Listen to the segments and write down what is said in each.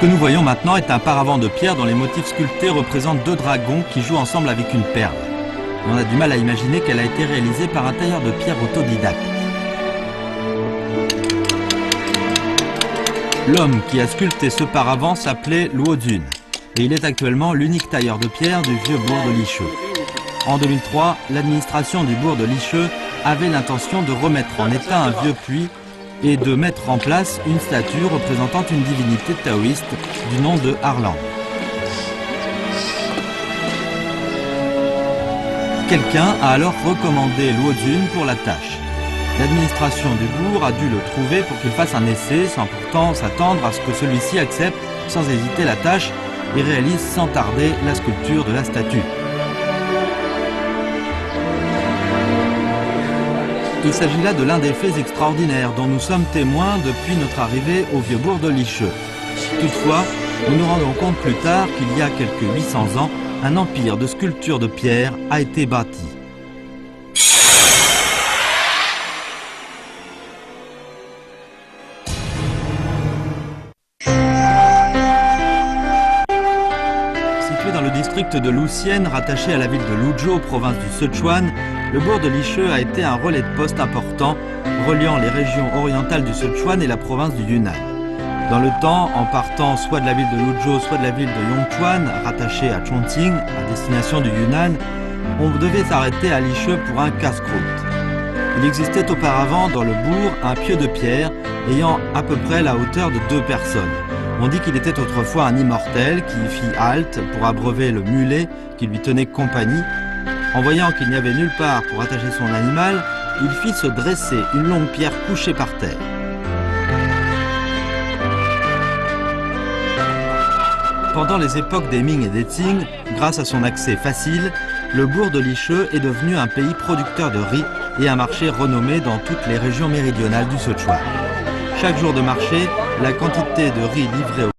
que nous voyons maintenant est un paravent de pierre dont les motifs sculptés représentent deux dragons qui jouent ensemble avec une perle. On a du mal à imaginer qu'elle a été réalisée par un tailleur de pierre autodidacte. L'homme qui a sculpté ce paravent s'appelait Luo Jun et il est actuellement l'unique tailleur de pierre du vieux bourg de Licheux. En 2003, l'administration du bourg de Licheux avait l'intention de remettre en état un vieux puits et de mettre en place une statue représentant une divinité taoïste du nom de Arlang. Quelqu'un a alors recommandé Luo Jun pour la tâche. L'administration du bourg a dû le trouver pour qu'il fasse un essai sans pourtant s'attendre à ce que celui-ci accepte sans hésiter la tâche et réalise sans tarder la sculpture de la statue. Il s'agit là de l'un des faits extraordinaires dont nous sommes témoins depuis notre arrivée au vieux bourg de Licheux. Toutefois, nous nous rendons compte plus tard qu'il y a quelques 800 ans, un empire de sculpture de pierre a été bâti. Situé dans le district de Luxian, rattaché à la ville de Luzhou, province du Sichuan, le bourg de Licheux a été un relais de poste important reliant les régions orientales du Sichuan et la province du Yunnan. Dans le temps, en partant soit de la ville de Luzhou, soit de la ville de Yongchuan, rattachée à Chongqing, à destination du Yunnan, on devait s'arrêter à Licheux pour un casse-croûte. Il existait auparavant dans le bourg un pieu de pierre ayant à peu près la hauteur de 2 personnes. On dit qu'il était autrefois un immortel qui fit halte pour abreuver le mulet qui lui tenait compagnie. En voyant qu'il n'y avait nulle part pour attacher son animal, il fit se dresser une longue pierre couchée par terre. Pendant les époques des Ming et des Qing, grâce à son accès facile, le bourg de Licheux est devenu un pays producteur de riz et un marché renommé dans toutes les régions méridionales du Sichuan. Chaque jour de marché, la quantité de riz livrée au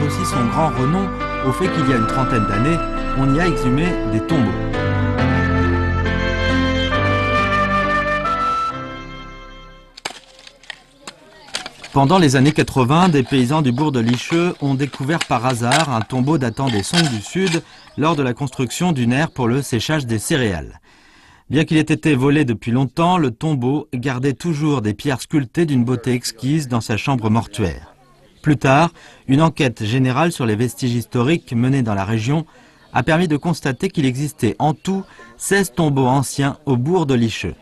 aussi son grand renom au fait qu'il y a une trentaine d'années, on y a exhumé des tombeaux. Pendant les années 80, des paysans du bourg de Licheux ont découvert par hasard un tombeau datant des Song du Sud lors de la construction d'une aire pour le séchage des céréales. Bien qu'il ait été volé depuis longtemps, le tombeau gardait toujours des pierres sculptées d'une beauté exquise dans sa chambre mortuaire. Plus tard, une enquête générale sur les vestiges historiques menée dans la région a permis de constater qu'il existait en tout 16 tombeaux anciens au bourg de Licheux.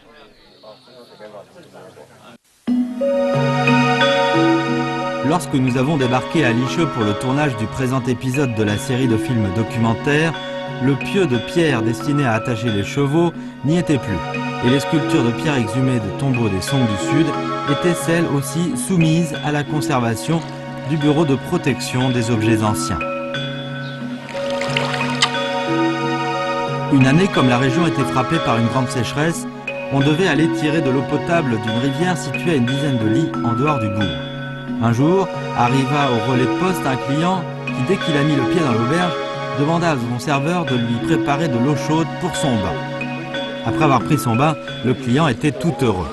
Lorsque nous avons débarqué à Licheux pour le tournage du présent épisode de la série de films documentaires, le pieu de pierre destiné à attacher les chevaux n'y était plus, et les sculptures de pierre exhumées de tombeaux des Song du Sud étaient celles aussi soumises à la conservation du Bureau de protection des objets anciens. Une année, comme la région était frappée par une grande sécheresse, on devait aller tirer de l'eau potable d'une rivière située à une dizaine de lis en dehors du bourg. Un jour, arriva au relais de poste un client qui, dès qu'il a mis le pied dans l'auberge, demanda à son serveur de lui préparer de l'eau chaude pour son bain. Après avoir pris son bain, le client était tout heureux.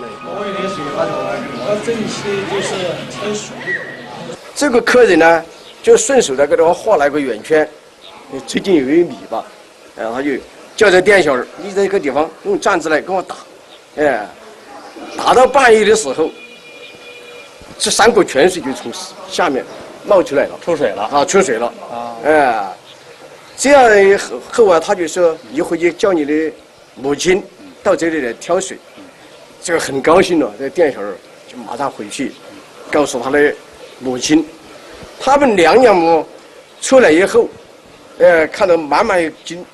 这个客人呢，就顺手的给他画了个圆圈，最近有一米吧，然后他就叫这店小二，你在这个地方用站子来给我打，打到半夜的时候，这3股泉水就从下面冒出来了，出水了啊，出水了啊，这样后啊，他就说你回去叫你的母亲到这里来挑水，这个很高兴了，这店小二就马上回去告诉他的 母亲，他们2娘母出来以后，看到满满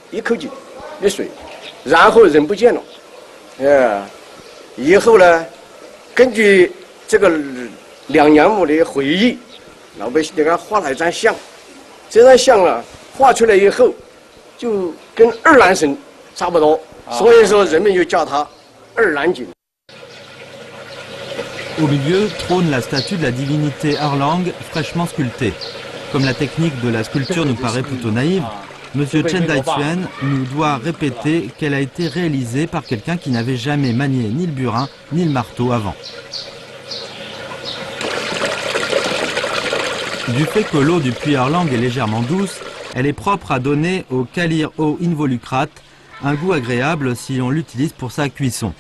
一口井的水，然后人不见了，以后呢，根据这个2娘母的回忆，老百姓给他画了一张像，这张像啊画出来以后，就跟二郎神差不多，所以说人们就叫他二郎井。 Au milieu trône la statue de la divinité Arlang fraîchement sculptée. Comme la technique de la sculpture nous paraît plutôt naïve, Monsieur Chen Daituen nous doit répéter qu'elle a été réalisée par quelqu'un qui n'avait jamais manié ni le burin ni le marteau avant. Du fait que l'eau du puits Erlang est légèrement douce, elle est propre à donner au kalir eau involucrate un goût agréable si on l'utilise pour sa cuisson.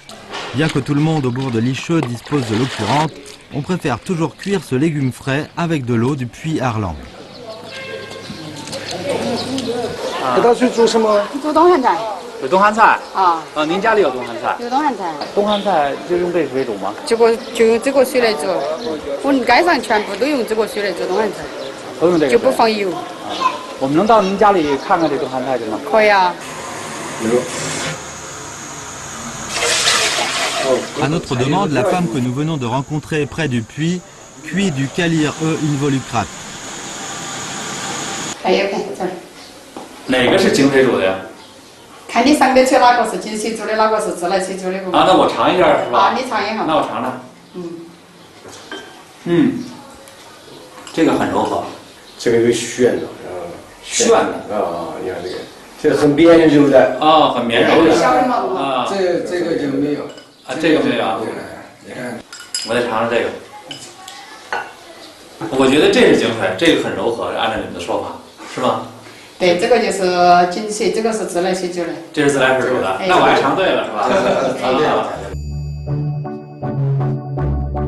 Bien que tout le monde au bourg de Licheux dispose de l'eau courante, on préfère toujours cuire ce légume frais avec de l'eau du puits Erlang. 这道是做什么？做东汉菜有东汉菜啊，您家里有东汉菜？有东汉菜，东汉菜就用这水煮吗？就用这个水来做。我们街上全部都用这个水来做东汉菜，都用这个。就不放油。我们能到您家里看看这东汉菜去吗？可以啊。 À notre demande, la femme que nous venons de rencontrer près du puits cuit du kalir E involucrate. 看一看这儿，哪个是井水煮的呀？看你上面去哪个是进水煮的，哪个是自来水煮的。啊，那我尝一下是吧？啊，你尝一下。那我尝尝。这个很柔和。这个有旋的，旋的啊，你看这个，这个很绵柔的。啊，很绵柔的。小的嘛。啊，这个就没有。啊，这个没有啊。你看，我再尝尝这个。我觉得这是井水，这个很柔和，按照你们的说法，是吧？ 对，这个就是井水，这个是自来水煮的。这是自来水煮的，那我还尝对了是吧？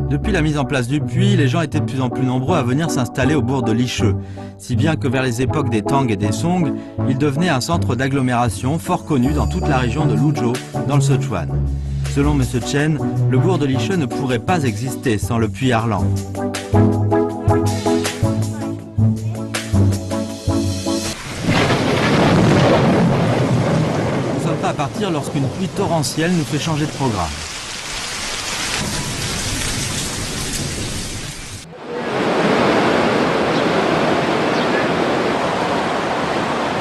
Depuis la mise en place du puits, les gens étaient de plus en plus nombreux à venir s'installer au bourg de Licheux, si bien que vers les époques des Tang et des Song, il devenait un centre d'agglomération fort connu dans toute la région de Luzhou, dans le Sichuan. Selon M. Chen, le bourg de Licheux ne pourrait pas exister sans le puits Erlang. Nous sommes prêts à partir lorsqu'une pluie torrentielle nous fait changer de programme.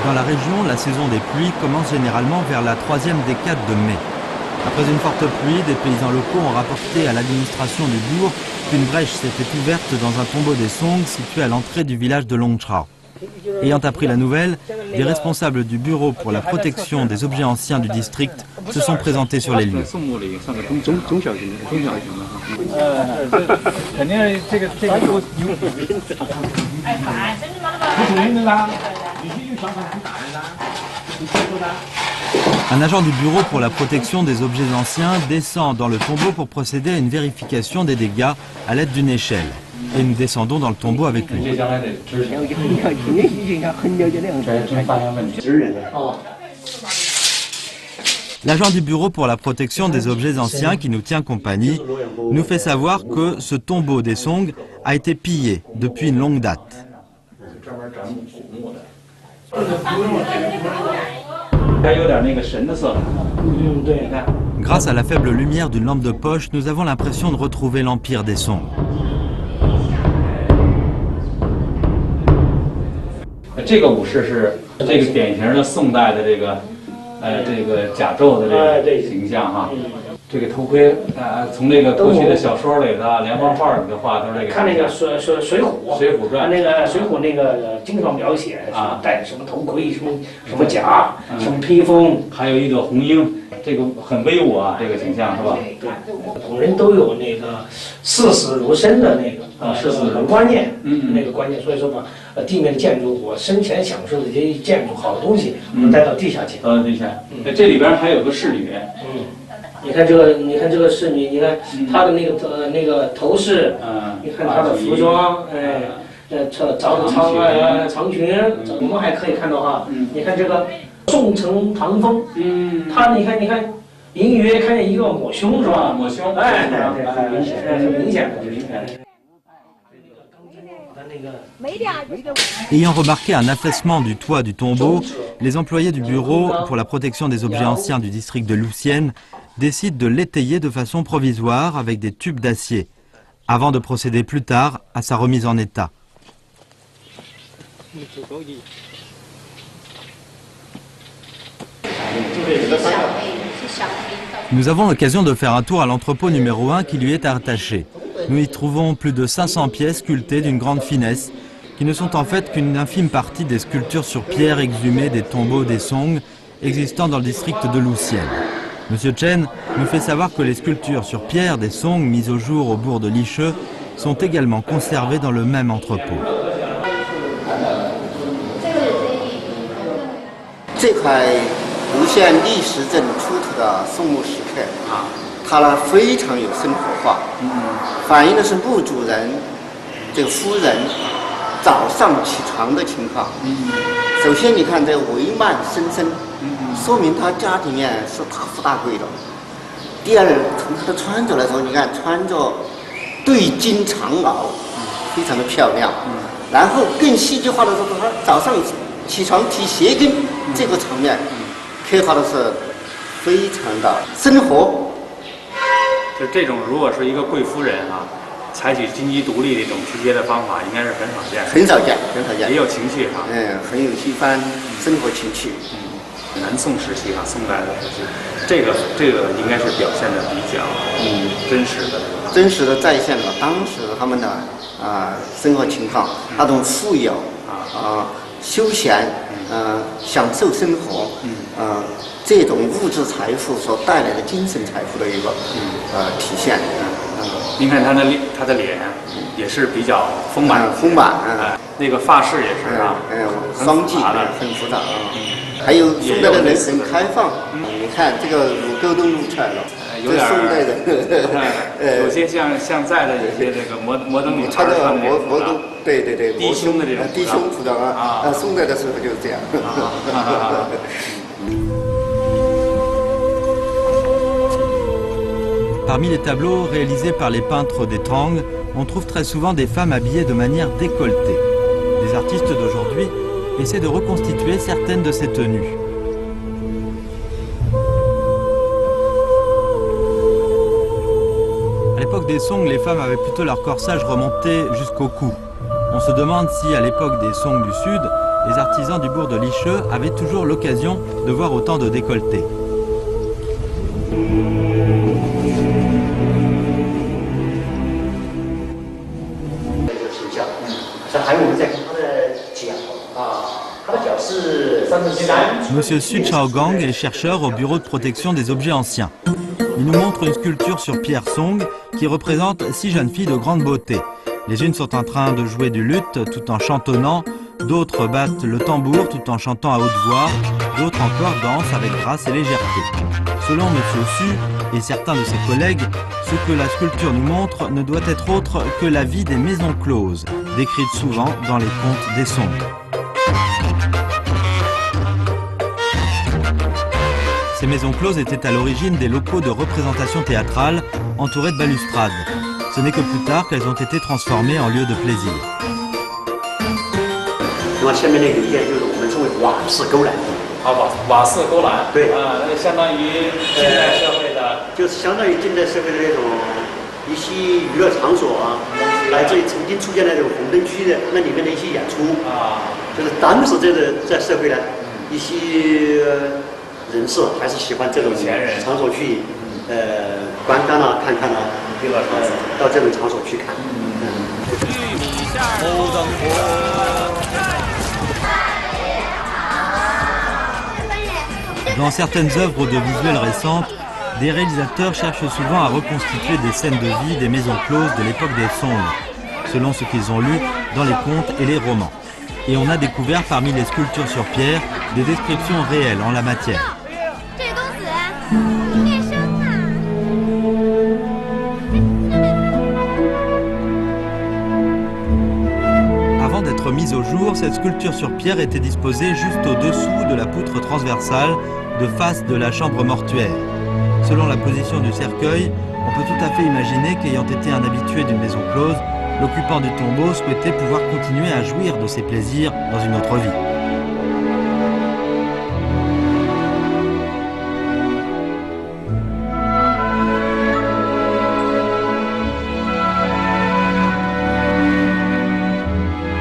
Dans la région, la saison des pluies commence généralement vers la 3e décade de mai. Après une forte pluie, des paysans locaux ont rapporté à l'administration du bourg qu'une brèche s'était ouverte dans un tombeau des Song situé à l'entrée du village de Longchao. Ayant appris la nouvelle, des responsables du bureau pour la protection des objets anciens du district se sont présentés sur les lieux. Un agent du bureau pour la protection des objets anciens descend dans le tombeau pour procéder à une vérification des dégâts à l'aide d'une échelle. Et nous descendons dans le tombeau avec lui. L'agent du bureau pour la protection des objets anciens qui nous tient compagnie nous fait savoir que ce tombeau des Song a été pillé depuis une longue date. Grâce à la faible lumière d'une lampe de poche, nous avons l'impression de retrouver l'empire des Song. Ce个武士是这个典型的宋代的这个甲胄的这个形象哈。这个头盔从这个过去的小说里的连环画里的画都是这个。看那个水浒传，那个水浒那个经常描写啊，戴什么头盔，什么甲，什么披风，还有一朵红缨，这个很威武啊，这个形象是吧？对，古人都有那个视死如生的那个视死很观念，那个观念，所以说嘛，地面的建筑，我生前享受的这些建筑好的东西，我带到地下去。地下。这里边还有个侍女。你看这个侍女，你看她的那个头饰，你看她的服装，长裙，我们还可以看到哈，你看这个宋承唐风，他你看隐约看见一个抹胸是吧？抹胸，哎，很明显，很明显的。 Ayant remarqué un affaissement du toit du tombeau, les employés du bureau pour la protection des objets anciens du district de Lucienne décident de l'étayer de façon provisoire avec des tubes d'acier, avant de procéder plus tard à sa remise en état. Nous avons l'occasion de faire un tour à l'entrepôt numéro 1 qui lui est attaché. Nous y trouvons plus de 500 pièces sculptées d'une grande finesse, qui ne sont en fait qu'une infime partie des sculptures sur pierre exhumées des tombeaux des Song existant dans le district de Lucienne. Monsieur Chen me fait savoir que les sculptures sur pierre des Song mises au jour au bourg de Licheux sont également conservées dans le même entrepôt. 这块无限历史镇出土的宋墓石刻啊，它呢非常有生活化，反映的是墓主人这个夫人早上起床的情况。首先你看这帷幔深深，说明他家里面是大富大贵的。第二，从他的穿着来说，你看穿着对襟长袄，非常的漂亮。然后更戏剧化的说，他早上起床提鞋跟，这个场面刻画的是非常的生活。就这种，如果是一个贵夫人啊，采取经济独立的一种提携的方法，应该是很少见。很少见，很少见。也有情趣哈。很有一番生活情趣。南宋时期啊，宋代的时期，这个应该是表现的比较真实的。真实的再现了当时他们的生活情况，那种富有休闲享受生活这种物质财富所带来的精神财富的一个体现。您看他的脸也是比较丰满，那个发饰也是啊，双髻很复杂还有宋代的人很开放，你看这个乳沟都露出来了，有点宋代的，有些像在的有些这个摩登女穿的摩登，对，低胸的这种低胸服装宋代的时候就是这样。Parmi les tableaux réalisés par les peintres des Tang, on trouve très souvent des femmes habillées de manière décolletée. Les artistes d'aujourd'hui essaient de reconstituer certaines de ces tenues. À l'époque des Song, les femmes avaient plutôt leur corsage remonté jusqu'au cou. On se demande si, à l'époque des Song du Sud, les artisans du bourg de Licheux avaient toujours l'occasion de voir autant de décolletés. Monsieur Su Chaogang est chercheur au bureau de protection des objets anciens. Il nous montre une sculpture sur pierre Song qui représente 6 jeunes filles de grande beauté. Les unes sont en train de jouer du luth tout en chantonnant, d'autres battent le tambour tout en chantant à haute voix, d'autres encore dansent avec grâce et légèreté. Selon Monsieur Su et certains de ses collègues, ce que la sculpture nous montre ne doit être autre que la vie des maisons closes, décrites souvent dans les contes des Song. Ces maisons closes étaient à l'origine des locaux de représentation théâtrale entourés de balustrades. Ce n'est que plus tard qu'elles ont été transformées en lieux de plaisir. 那么下面那个一件就是我们称为瓦式勾栏。瓦式勾栏。对。那相当于近代社会的。就是相当于近代社会的那种一些娱乐场所来自于曾经出现的那种红灯区的那里面的一些演出就是当时在社会呢一些人士还是喜欢这种场所去观看看看到这种场所去看。Dans certaines œuvres audiovisuelles récentes, des réalisateurs cherchent souvent à reconstituer des scènes de vie des maisons closes de l'époque des Song, selon ce qu'ils ont lu dans les contes et les romans. Et on a découvert parmi les sculptures sur pierre des descriptions réelles en la matière. Avant d'être mise au jour, cette sculpture sur pierre était disposée juste au-dessous de la poutre transversale de face de la chambre mortuaire. Selon la position du cercueil, on peut tout à fait imaginer qu'ayant été un habitué d'une maison close, l'occupant du tombeau souhaitait pouvoir continuer à jouir de ses plaisirs dans une autre vie.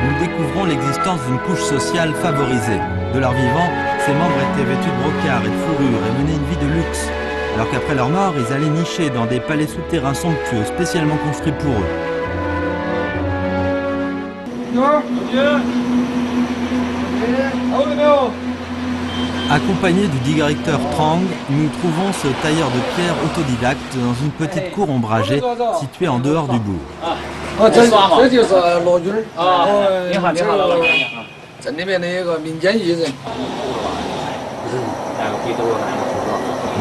Nous découvrons l'existence d'une couche sociale favorisée. De leur vivant, ces membres étaient vêtus de brocart et de fourrure et menaient une vie de luxe, alors qu'après leur mort, ils allaient nicher dans des palais souterrains somptueux spécialement construits pour eux. Accompagné du directeur Trang, nous trouvons ce tailleur de pierre autodidacte dans une petite cour ombragée située en dehors du bourg.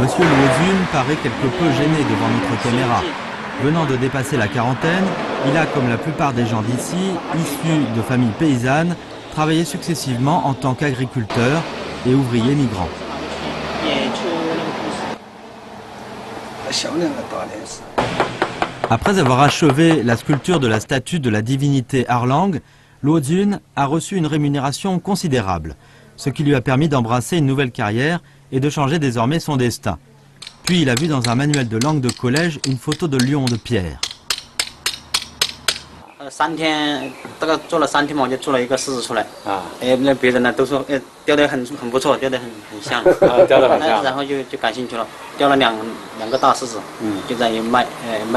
Monsieur Luozun paraît quelque peu gêné devant notre caméra. Venant de dépasser la quarantaine, il a, comme la plupart des gens d'ici, issus de familles paysannes, travaillé successivement en tant qu'agriculteur et ouvrier migrant. Après avoir achevé la sculpture de la statue de la divinité Arlang, Luozun a reçu une rémunération considérable, ce qui lui a permis d'embrasser une nouvelle carrière et de changer désormais son destin. Puis il a vu dans un manuel de langue de collège une photo de lion de pierre. 3天，大概做了3天嘛，我就做了一个狮子出来。那别人呢都说，雕得很不错，雕得很像。雕得很像。然后就感兴趣了，雕了两个大狮子，就这样卖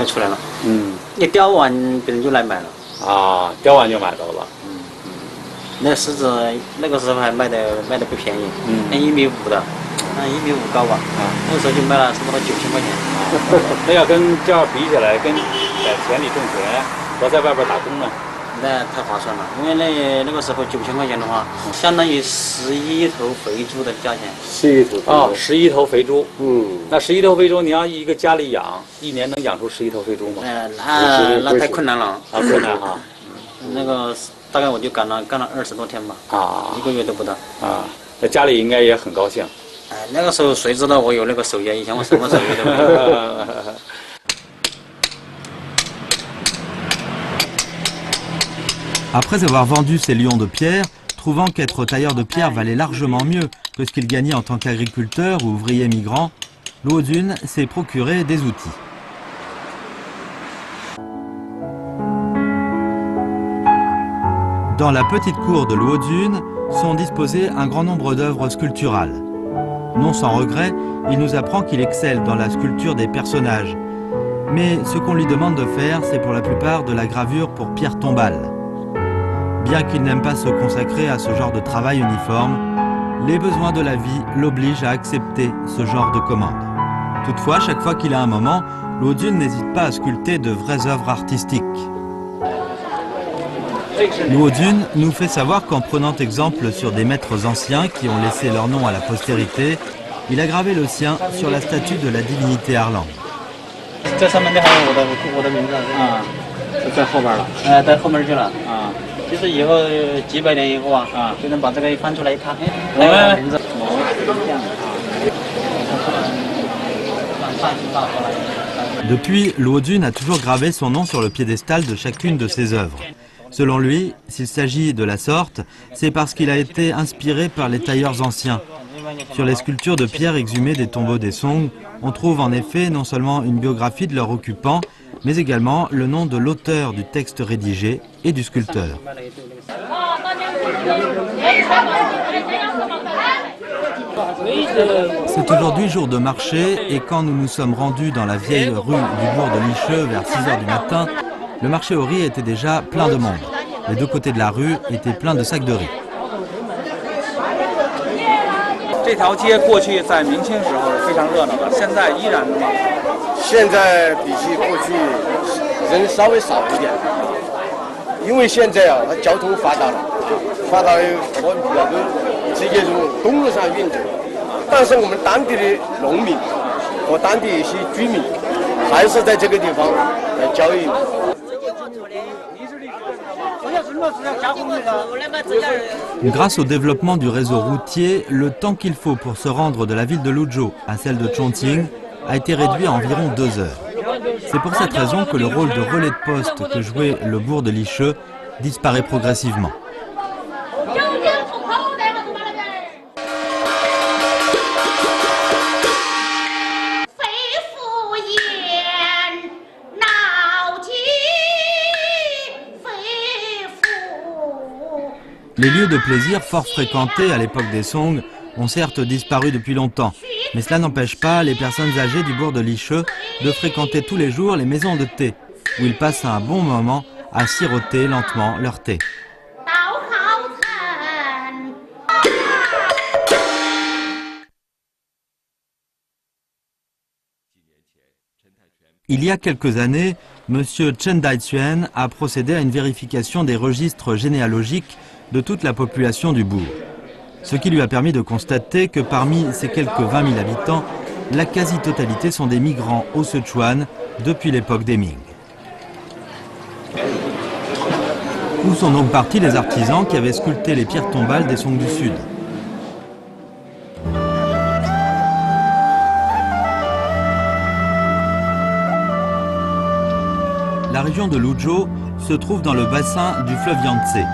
出来了。一雕完别人就来买了。雕完就买到了。那狮子那个时候还卖得不便宜，1.5米的，1.5米高吧。那个时候就卖了差不多9000块钱。那要跟这样比起来，跟在田里种田和在外边打工呢，那太划算了。因为那个时候9000块钱的话，相当于11头肥猪的价钱。11头肥猪。那11头肥猪，你要一个家里养，1年能养出11头肥猪吗？那太困难了。困难哈。那个大概我就干了20多天吧。1个月都不到。在家里应该也很高兴。那个时候谁知道我有那个手艺？以前我什么手艺都没有。Après avoir vendu ses lions de pierre, trouvant qu'être tailleur de pierre valait largement mieux que ce qu'il gagnait en tant qu'agriculteur ou ouvrier migrant, Luozun s'est procuré des outils. Dans la petite cour de Luozun sont disposées un grand nombre d'œuvres sculpturales. Non sans regret, il nous apprend qu'il excelle dans la sculpture des personnages. Mais ce qu'on lui demande de faire, c'est pour la plupart de la gravure pour pierre tombale. Bien qu'il n'aime pas se consacrer à ce genre de travail uniforme, les besoins de la vie l'obligent à accepter ce genre de commande. Toutefois, chaque fois qu'il a un moment, Luozun n'hésite pas à sculpter de vraies œuvres artistiques. Luozun nous fait savoir qu'en prenant exemple sur des maîtres anciens qui ont laissé leur nom à la postérité, il a gravé le sien sur la statue de la divinité Arlang. 这上面的还有我的名字在后边了，在后面去了就是以后几百年以后就能把这个一翻出来一看，还有我名字。Depuis, Luozun a toujours gravé son nom sur le piédestal de chacune de ses œuvres. Selon lui, s'il s'agit de la sorte, c'est parce qu'il a été inspiré par les tailleurs anciens. Sur les sculptures de pierre exhumées des tombeaux des Song, on trouve en effet non seulement une biographie de leur occupant, mais également le nom de l'auteur du texte rédigé et du sculpteur. C'est aujourd'hui jour de marché et quand nous nous sommes rendus dans la vieille rue du bourg de Licheux vers 6 h du matin, le marché au riz était déjà plein de monde. Les deux côtés de la rue étaient pleins de sacs de riz. 这条街过去在明清时候是非常热闹的，现在依然的吗？现在比起过去人稍微少一点，因为现在它交通发达了，我们比较多直接从公路上运走。但是我们当地的农民和当地一些居民还是在这个地方来交易。 Grâce au développement du réseau routier, le temps qu'il faut pour se rendre de la ville de Luzhou à celle de Chongqing a été réduit à environ 2 heures. C'est pour cette raison que le rôle de relais de poste que jouait le bourg de Licheux disparaît progressivement. Les lieux de plaisir fort fréquentés à l'époque des Song ont certes disparu depuis longtemps, mais cela n'empêche pas les personnes âgées du bourg de Licheux de fréquenter tous les jours les maisons de thé, où ils passent un bon moment à siroter lentement leur thé. Il y a quelques années, M. Chen Daixuan a procédé à une vérification des registres généalogiques de toute la population du bourg. Ce qui lui a permis de constater que parmi ces quelques 20 000 habitants, la quasi-totalité sont des migrants au Sichuan depuis l'époque des Ming. Où sont donc partis les artisans qui avaient sculpté les pierres tombales des Song du Sud? La région de Luzhou se trouve dans le bassin du fleuve Yangtze.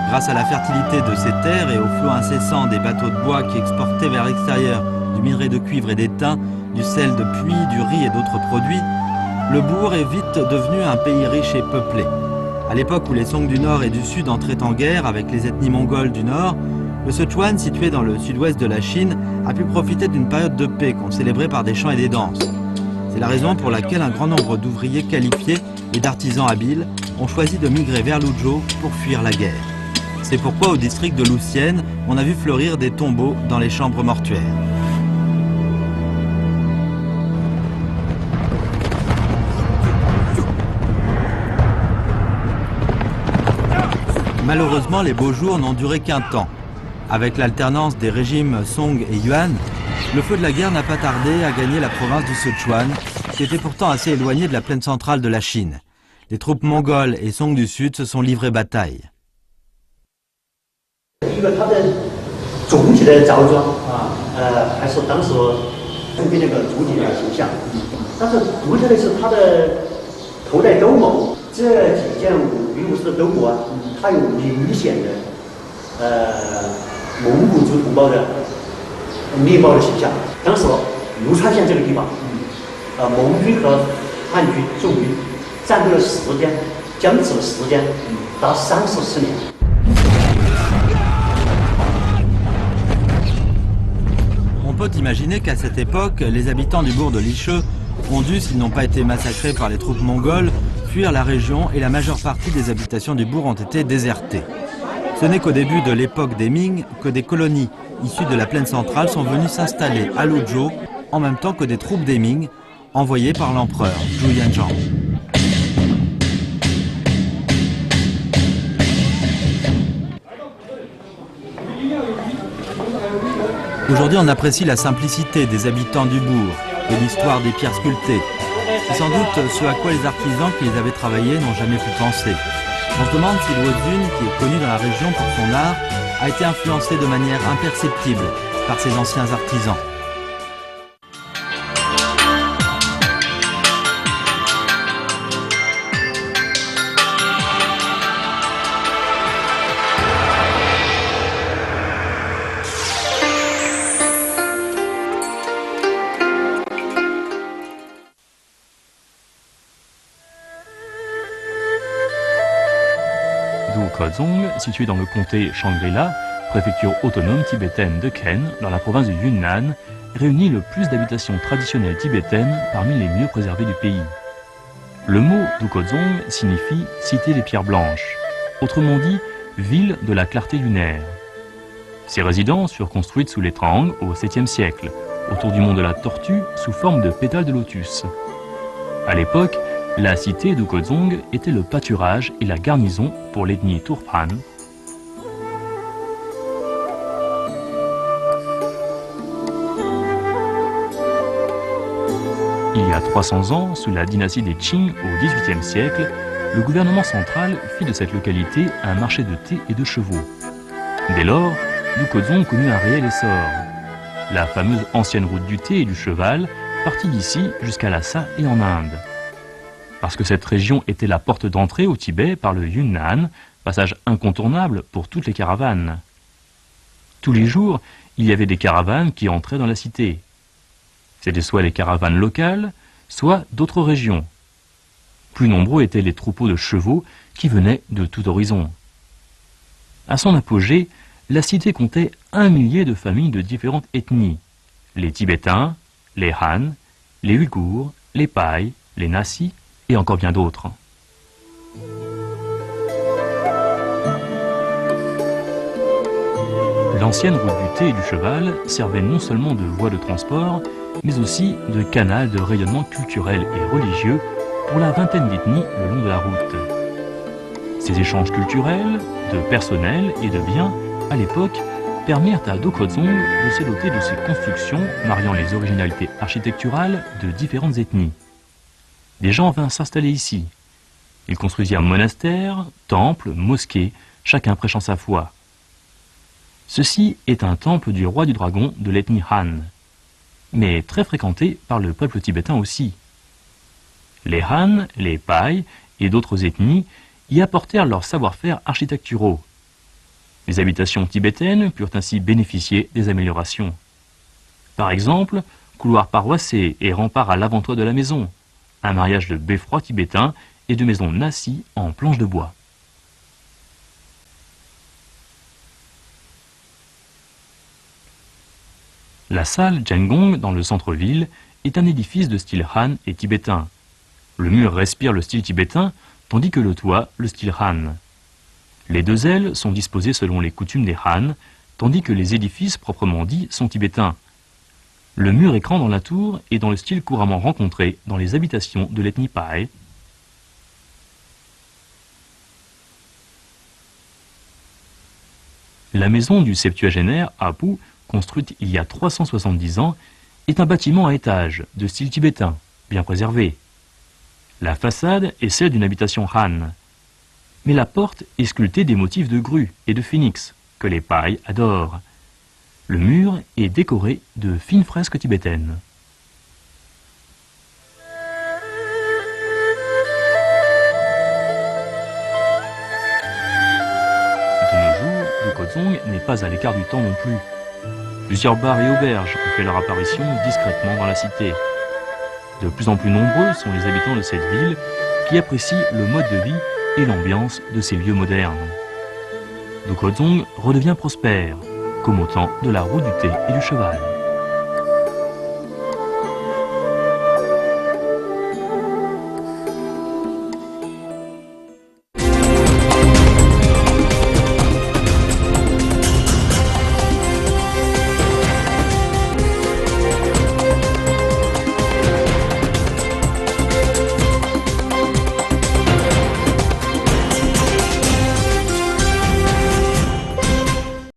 Grâce à la fertilité de ces terres et au flot incessant des bateaux de bois qui exportaient vers l'extérieur du minerai de cuivre et d'étain, du sel de pluie, du riz et d'autres produits, le bourg est vite devenu un pays riche et peuplé. À l'époque où les Song du Nord et du Sud entraient en guerre avec les ethnies mongoles du Nord, le Sichuan, situé dans le sud-ouest de la Chine, a pu profiter d'une période de paix qu'on célébrait par des chants et des danses. C'est la raison pour laquelle un grand nombre d'ouvriers qualifiés et d'artisans habiles ont choisi de migrer vers Luzhou pour fuir la guerre. C'est pourquoi au district de Luxian, on a vu fleurir des tombeaux dans les chambres mortuaires. Malheureusement, les beaux jours n'ont duré qu'un temps. Avec l'alternance des régimes Song et Yuan, le feu de la guerre n'a pas tardé à gagner la province du Sichuan, qui était pourtant assez éloignée de la plaine centrale de la Chine. Les troupes mongoles et Song du Sud se sont livrées bataille. 一个它的总体的着装还是当时中间那个主体的形象，但是独特的是它的头戴兜帽，这几件羽武士的兜帽它有明显的蒙古族同胞的面貌的形象。当时卢川县这个地方，蒙军和汉军驻军战斗的时间僵持的时间达34年。 On peut imaginer qu'à cette époque, les habitants du bourg de Lisheu ont dû, s'ils n'ont pas été massacrés par les troupes mongoles, fuir la région et la majeure partie des habitations du bourg ont été désertées. Ce n'est qu'au début de l'époque des Ming que des colonies issues de la plaine centrale sont venues s'installer à Luzhou en même temps que des troupes des Ming envoyées par l'empereur Zhu Yanzhang. Aujourd'hui, on apprécie la simplicité des habitants du bourg et l'histoire des pierres sculptées. C'est sans doute ce à quoi les artisans qui les avaient travaillées n'ont jamais pu penser. On se demande si Luozun, qui est connu dans la région pour son art, a été influencé de manière imperceptible par ses anciens artisans. Dukozong, situé dans le comté Shangri-La, préfecture autonome tibétaine de Ken, dans la province du Yunnan, réunit le plus d'habitations traditionnelles tibétaines parmi les mieux préservées du pays. Le mot Dukozong signifie « cité des pierres blanches », autrement dit « ville de la clarté lunaire ». Ces résidences furent construites sous les Tang au 7e siècle, autour du mont de la Tortue sous forme de pétales de lotus. À l'époque, la cité Dukozong était le pâturage et la garnison pour l'ethnie Turpan. Il y a 300 ans, sous la dynastie des Qing au XVIIIe siècle, le gouvernement central fit de cette localité un marché de thé et de chevaux. Dès lors, Dukozong connut un réel essor. La fameuse ancienne route du thé et du cheval partit d'ici jusqu'à Lhasa et en Inde. Parce que cette région était la porte d'entrée au Tibet par le Yunnan, passage incontournable pour toutes les caravanes. Tous les jours, il y avait des caravanes qui entraient dans la cité. C'étaient soit les caravanes locales, soit d'autres régions. Plus nombreux étaient les troupeaux de chevaux qui venaient de tout horizon. À son apogée, la cité comptait 1 millier de familles de différentes ethnies. Les Tibétains, les Han, les Ouïghours, les Paï, les Nasi et encore bien d'autres. L'ancienne route du thé et du cheval servait non seulement de voie de transport, mais aussi de canal de rayonnement culturel et religieux pour la vingtaine d'ethnies le long de la route. Ces échanges culturels, de personnel et de biens, à l'époque, permirent à Dokgodzong de se doter de ces constructions mariant les originalités architecturales de différentes ethnies. Des gens vinrent s'installer ici. Ils construisirent monastères, temples, mosquées, chacun prêchant sa foi. Ceci est un temple du roi du dragon de l'ethnie Han, mais très fréquenté par le peuple tibétain aussi. Les Han, les Pai et d'autres ethnies y apportèrent leurs savoir-faire architecturaux. Les habitations tibétaines purent ainsi bénéficier des améliorations. Par exemple, couloirs paroissés et remparts à l'avant-toit de la maison, un mariage de beffroi tibétain et de maisons nasi en planches de bois. La salle Jengong dans le centre-ville est un édifice de style Han et tibétain. Le mur respire le style tibétain, tandis que le toit le style Han. Les deux ailes sont disposées selon les coutumes des Han, tandis que les édifices proprement dits sont tibétains. Le mur écran dans la tour est dans le style couramment rencontré dans les habitations de l'ethnie Pai. La maison du septuagénaire Apu, construite il y a 370 ans, est un bâtiment à étages de style tibétain, bien préservé. La façade est celle d'une habitation Han, mais la porte est sculptée des motifs de grue et de phénix, que les Pai adorent. Le mur est décoré de fines fresques tibétaines. De nos jours, Dokgodzong n'est pas à l'écart du temps non plus. Plusieurs bars et auberges ont fait leur apparition discrètement dans la cité. De plus en plus nombreux sont les habitants de cette ville qui apprécient le mode de vie et l'ambiance de ces lieux modernes. Dokgodzong redevient prospère, comme au temps de la roue du thé et du cheval.